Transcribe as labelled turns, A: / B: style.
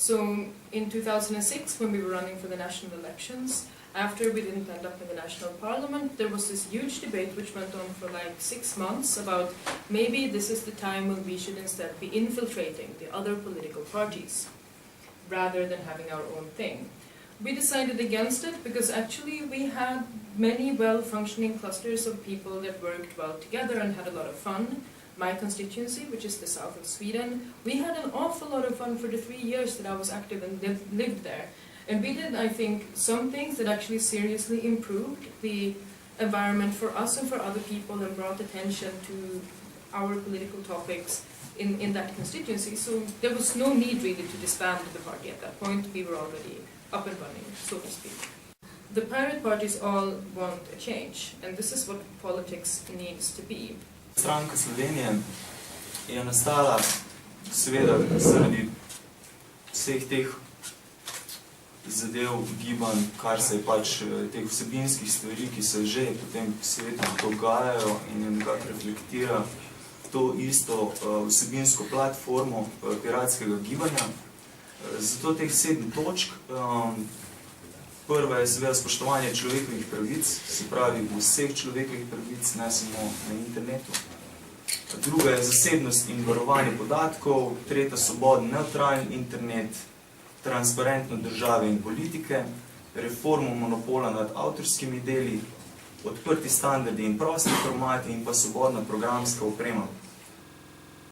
A: So in 2006, when we were running for the national elections, after we didn't end up in the national parliament, there was this huge debate which went on for like 6 months about maybe this is the time when we should instead be infiltrating the other political parties rather than having our own thing. We decided against it because actually we had many well-functioning clusters of people that worked well together and had a lot of fun. My constituency, which is the south of Sweden, we had an awful lot of fun for the 3 years that I was active and lived there. And we did, I think, some things that actually seriously improved the environment for us and for other people and brought attention to our political topics in that constituency. So there was no need really to disband the party at that point. We were already up and running, so to speak. The pirate parties all want a change, and this is what politics needs to be.
B: Stranka Slovenije je nastala seveda zaradi vseh teh zadev, gibanj, kar se je pač teh vsebinskih stvari, ki se že potem v svetu dogajajo in je nekako reflektira to isto vsebinsko platformo piratskega gibanja. Zato teh 7 točk. Prva je seveda spoštovanje človekovih pravic, se pravi vseh človekovih pravic, ne samo na internetu. Druga je zasebnost in varovanje podatkov, tretja svoboden, nevtralen internet, transparentno države in politike, reformo monopola nad avtorskimi deli, odprti standardi in prosti formati in pa svobodna programska oprema.